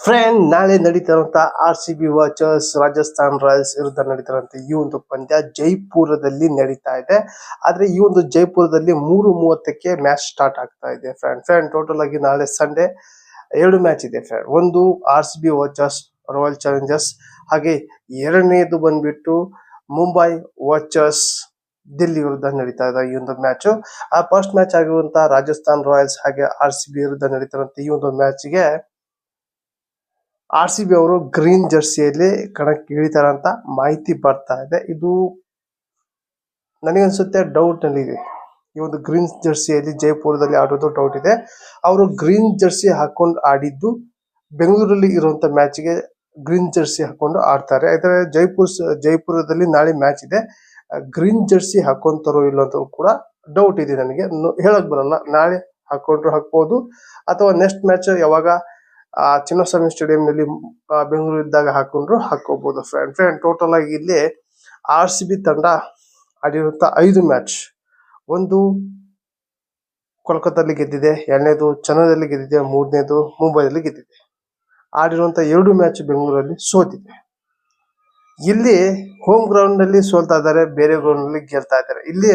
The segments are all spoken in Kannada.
ಫ್ರೆಂಡ್, ನಾಳೆ ನಡೀತಿರುವಂತ RCB ವರ್ಸಸ್ ರಾಜಸ್ಥಾನ್ ರಾಯಲ್ಸ್ ವಿರುದ್ಧ ನಡೀತಿರುವಂತ ಈ ಒಂದು ಪಂದ್ಯ ಜೈಪುರದಲ್ಲಿ ನಡೀತಾ ಇದೆ. ಆದ್ರೆ ಈ ಒಂದು ಜೈಪುರದಲ್ಲಿ 3:30ಕ್ಕೆ ಮ್ಯಾಚ್ ಸ್ಟಾರ್ಟ್ ಆಗ್ತಾ ಇದೆ. ಫ್ರೆಂಡ್ ಟೋಟಲ್ ಆಗಿ ನಾಳೆ ಸಂಡೇ 2 ಮ್ಯಾಚ್ ಇದೆ ಫ್ರೆಂಡ್. ಒಂದು RCB ವರ್ಸಸ್ ರಾಯಲ್ ಚಾಲೆಂಜರ್ಸ್, ಹಾಗೆ ಎರಡನೇದು ಬಂದ್ಬಿಟ್ಟು ಮುಂಬೈ ವರ್ಸಸ್ ದಿಲ್ಲಿ ವಿರುದ್ಧ ನಡೀತಾ ಇದೆ ಈ ಒಂದು ಮ್ಯಾಚ್. ಆ ಫಸ್ಟ್ ಮ್ಯಾಚ್ ಆಗಿರುವಂತಹ ರಾಜಸ್ಥಾನ್ ರಾಯಲ್ಸ್ ಹಾಗೆ RCB ವಿರುದ್ಧ ನಡೀತಿರುವಂತ ಈ ಒಂದು ಮ್ಯಾಚ್ಗೆ RCB ಅವರು ಗ್ರೀನ್ ಜರ್ಸಿಯಲ್ಲಿ ಕಣಕ್ಕೆ ಇಳಿತಾರೆ ಅಂತ ಮಾಹಿತಿ ಬರ್ತಾ ಇದೆ. ಇದು ನನಗನ್ಸುತ್ತೆ ಡೌಟ್ ನಲ್ಲಿ ಇದೆ. ಈ ಒಂದು ಗ್ರೀನ್ ಜರ್ಸಿಯಲ್ಲಿ ಜೈಪುರದಲ್ಲಿ ಆಡೋದು ಡೌಟ್ ಇದೆ. ಅವರು ಗ್ರೀನ್ ಜರ್ಸಿ ಹಾಕೊಂಡು ಆಡಿದ್ದು ಬೆಂಗಳೂರಲ್ಲಿ ಇರುವಂತ ಮ್ಯಾಚ್ಗೆ ಗ್ರೀನ್ ಜರ್ಸಿ ಹಾಕೊಂಡು ಆಡ್ತಾರೆ. ಯಾಕಂದ್ರೆ ಜೈಪುರದಲ್ಲಿ ನಾಳೆ ಮ್ಯಾಚ್ ಇದೆ. ಗ್ರೀನ್ ಜರ್ಸಿ ಹಾಕೊಂತಾರೋ ಇಲ್ಲ ಅಂತ ಕೂಡ ಡೌಟ್ ಇದೆ ನನಗೆ. ಹೇಳಕ್ ಬರಲ್ಲ, ನಾಳೆ ಹಾಕೊಂಡ್ರು ಹಾಕ್ಬೋದು ಅಥವಾ ನೆಕ್ಸ್ಟ್ ಮ್ಯಾಚ್ ಯಾವಾಗ ಚಿನ್ನಸ್ವಾಮಿ ಸ್ಟೇಡಿಯಂ ನಲ್ಲಿ ಬೆಂಗಳೂರು ಇದ್ದಾಗ ಹಾಕೊಂಡ್ರು ಹಾಕೋಬಹುದು. ಫ್ರೆಂಡ್ ಟೋಟಲ್ ಆಗಿ ಇಲ್ಲಿ RCB ತಂಡ ಆಡಿರುವಂತ 5 ಮ್ಯಾಚ್, ಒಂದು ಕೋಲ್ಕತ್ತಾದಲ್ಲಿ ಗೆದ್ದಿದೆ, ಎರಡನೇದು ಚೆನ್ನೈದಲ್ಲಿ ಗೆದ್ದಿದೆ, ಮೂರನೇದು ಮುಂಬೈದಲ್ಲಿ ಗೆದ್ದಿದೆ. ಆಡಿರುವಂತ 2 ಮ್ಯಾಚ್ ಬೆಂಗಳೂರಲ್ಲಿ ಸೋತಿದೆ. ಇಲ್ಲಿ ಹೋಮ್ ಗ್ರೌಂಡ್ ನಲ್ಲಿ ಸೋಲ್ತಾ ಇದ್ದಾರೆ, ಬೇರೆ ಗ್ರೌಂಡ್ ನಲ್ಲಿ ಗೆಲ್ತಾ ಇದ್ದಾರೆ. ಇಲ್ಲಿ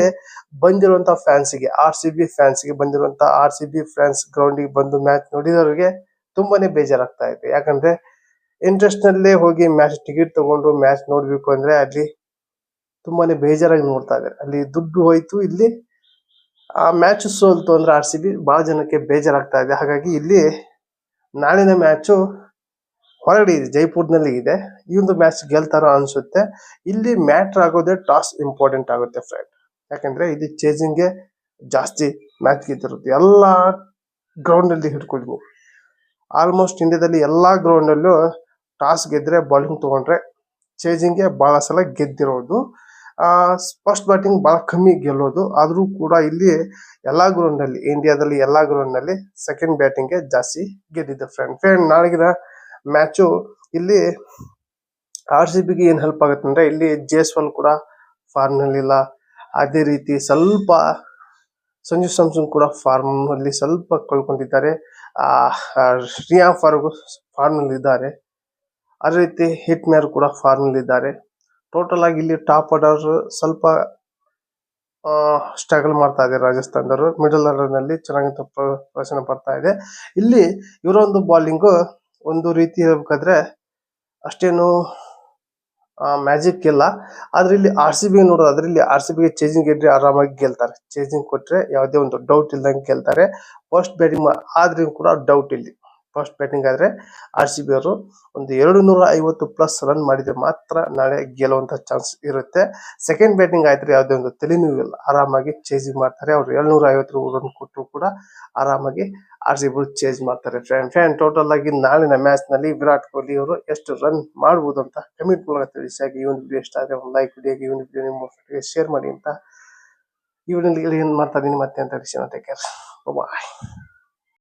ಬಂದಿರುವಂತ ಫ್ಯಾನ್ಸ್ಗೆ, RCB ಫ್ಯಾನ್ಸ್ಗೆ ಬಂದಿರುವಂತ RCB ಫ್ಯಾನ್ಸ್ ಗ್ರೌಂಡ್ ಗೆ ಬಂದು ಮ್ಯಾಚ್ ನೋಡಿದವರಿಗೆ ತುಂಬಾನೇ ಬೇಜಾರಾಗ್ತಾ ಇದೆ. ಯಾಕಂದ್ರೆ ಇಂಟ್ರೆಸ್ಟ್ ನಲ್ಲೇ ಹೋಗಿ ಮ್ಯಾಚ್ ಟಿಕೆಟ್ ತಗೊಂಡು ಮ್ಯಾಚ್ ನೋಡ್ಬೇಕು ಅಂದ್ರೆ ಅಲ್ಲಿ ತುಂಬಾನೇ ಬೇಜಾರಾಗಿ ನೋಡ್ತಾ ಇದ್ದಾರೆ. ಅಲ್ಲಿ ದುಡ್ಡು ಹೋಯ್ತು, ಇಲ್ಲಿ ಆ ಮ್ಯಾಚ್ ಸೋಲ್ತು ಅಂದ್ರೆ RCB ಬಹಳ ಜನಕ್ಕೆ ಬೇಜಾರಾಗ್ತಾ ಇದೆ. ಹಾಗಾಗಿ ಇಲ್ಲಿ ನಾಳಿನ ಮ್ಯಾಚು ಹೊರಗಡೆ ಇದೆ, ಜೈಪುರ್ನಲ್ಲಿ ಇದೆ. ಈ ಒಂದು ಮ್ಯಾಚ್ ಗೆಲ್ತಾರ ಅನ್ಸುತ್ತೆ. ಇಲ್ಲಿ ಮ್ಯಾಟರ್ ಆಗೋದೇ ಟಾಸ್ ಇಂಪಾರ್ಟೆಂಟ್ ಆಗುತ್ತೆ ಫ್ರೆಂಡ್. ಯಾಕಂದ್ರೆ ಇದು ಚೇಸಿಂಗ್ಗೆ ಜಾಸ್ತಿ ಮ್ಯಾಚ್ ಗೆದ್ದಿರುತ್ತೆ. ಎಲ್ಲಾ ಗ್ರೌಂಡ್ ಅಲ್ಲಿ ಹಿಡ್ಕೊಳ್ಳಿ ನೀವು, ಆಲ್ಮೋಸ್ಟ್ ಇಂಡಿಯಾದಲ್ಲಿ ಎಲ್ಲಾ ಗ್ರೌಂಡ್ ಅಲ್ಲೂ ಟಾಸ್ ಗೆದ್ರೆ ಬೌಲಿಂಗ್ ತಗೊಂಡ್ರೆ ಚೇಸಿಂಗ್ಗೆ ಬಹಳ ಸಲ ಗೆದ್ದಿರೋದು. ಫಸ್ಟ್ ಬ್ಯಾಟಿಂಗ್ ಬಹಳ ಕಮ್ಮಿ ಗೆಲ್ಲೋದು. ಆದ್ರೂ ಕೂಡ ಇಲ್ಲಿ ಎಲ್ಲಾ ಗ್ರೌಂಡ್ ಅಲ್ಲಿ, ಇಂಡಿಯಾದಲ್ಲಿ ಎಲ್ಲಾ ಗ್ರೌಂಡ್ ನಲ್ಲಿ ಸೆಕೆಂಡ್ ಬ್ಯಾಟಿಂಗ್ ಜಾಸ್ತಿ ಗೆದ್ದಿದೆ ಫ್ರೆಂಡ್. ನಾಳೆಗಿನ ಮ್ಯಾಚು ಇಲ್ಲಿ RCB ಗೆ ಏನ್ ಹೆಲ್ಪ್ ಆಗುತ್ತೆ ಅಂದ್ರೆ, ಇಲ್ಲಿ ಜೈಸ್ವಾಲ್ ಕೂಡ ಫಾರ್ಮ್ ನಲ್ಲಿ ಇಲ್ಲ. ಅದೇ ರೀತಿ ಸ್ವಲ್ಪ ಸಂಜು ಸ್ಯಾಮ್ಸನ್ ಕೂಡ ಫಾರ್ಮ್ ಅಲ್ಲಿ ಸ್ವಲ್ಪ ಕಳ್ಕೊಂಡಿದ್ದಾರೆ. ರಿಯಾನ್ ಪರಾಗ್ ಫಾರ್ಮ್ ನಲ್ಲಿ ಇದ್ದಾರೆ. ಅದೇ ರೀತಿ ಹಿಟ್ ಮೇಯರ್ ಕೂಡ ಫಾರ್ಮ್ ನಲ್ಲಿ ಇದ್ದಾರೆ. ಟೋಟಲ್ ಆಗಿ ಇಲ್ಲಿ ಟಾಪ್ ಆರ್ಡರ್ ಸ್ವಲ್ಪ ಸ್ಟ್ರಗಲ್ ಮಾಡ್ತಾ ಇದೆ ರಾಜಸ್ಥಾನದವರು. ಮಿಡಲ್ ಆರ್ಡರ್ ನಲ್ಲಿ ಚೆನ್ನಾಗಿ ಪ್ರದರ್ಶನ ಬರ್ತಾ ಇದೆ. ಇಲ್ಲಿ ಇವರ ಒಂದು ಬಾಲಿಂಗ್ ಒಂದು ರೀತಿ ಹೇಳ್ಬೇಕಾದ್ರೆ ಅಷ್ಟೇನು ಮ್ಯಾಜಿಕ್ ಇಲ್ಲ. ಆದ್ರೆ ಇಲ್ಲಿ RCB ನೋಡೋದಾದ್ರೆ, ಇಲ್ಲಿ RCB ಗೆ ಚೇಸಿಂಗ್ ಇದ್ರೆ ಆರಾಮಾಗಿ ಗೆಲ್ತಾರೆ. ಚೇಸಿಂಗ್ ಕೊಟ್ರೆ ಯಾವುದೇ ಒಂದು ಡೌಟ್ ಇಲ್ದಂಗೆ ಗೆಲ್ತಾರೆ. ಫಸ್ಟ್ ಬ್ಯಾಟಿಂಗ್ ಆದ್ರೂ ಕೂಡ ಡೌಟ್ ಇಲ್ಲಿ. ಫಸ್ಟ್ ಬ್ಯಾಟಿಂಗ್ ಆದ್ರೆ RCB ಅವರು ಒಂದು 250+ ರನ್ ಮಾಡಿದ್ರೆ ಮಾತ್ರ ನಾಳೆ ಗೆಲ್ಲುವಂತ ಚಾನ್ಸ್ ಇರುತ್ತೆ. ಸೆಕೆಂಡ್ ಬ್ಯಾಟಿಂಗ್ ಆಯ್ತು ಯಾವುದೇ ಒಂದು ತಲೆನೋವು ಇಲ್ಲ, ಆರಾಮಾಗಿ ಚೇಸಿಂಗ್ ಮಾಡ್ತಾರೆ. ಅವ್ರು 750 ರನ್ ಕೊಟ್ಟರು ಕೂಡ ಆರಾಮಾಗಿ RCB ಚೇಸ್ ಮಾಡ್ತಾರೆ ಫ್ರೆಂಡ್. ಟೋಟಲ್ ಆಗಿ ನಾಳಿನ ಮ್ಯಾಚ್ ನಲ್ಲಿ ವಿರಾಟ್ ಕೊಹ್ಲಿ ಅವರು ಎಷ್ಟು ರನ್ ಮಾಡಬಹುದು ಅಂತ ಕಮೆಂಟ್ ಮೂಲಕ ತಿಳಿಸಿ. ಈ ಒಂದು ವಿಡಿಯೋ ಇಷ್ಟ ಆದ್ರೆ ಒಂದು ಲೈಕ್ ಕೊಡಿ, ಈ ಒಂದು ವಿಡಿಯೋ ನಿಮ್ಮ ಫ್ರೆಂಡ್ಸ್ಗೆ ಶೇರ್ ಮಾಡಿ ಅಂತ ಈ ವಿಡಿಯೋದಲ್ಲಿ ಏನ್ ಮಾಡ್ತಾ ಇದೀನಿ ಮತ್ತೆ ಅಂತ. ಟೇಕ್ ಕೇರ್, ಬಾಯ್.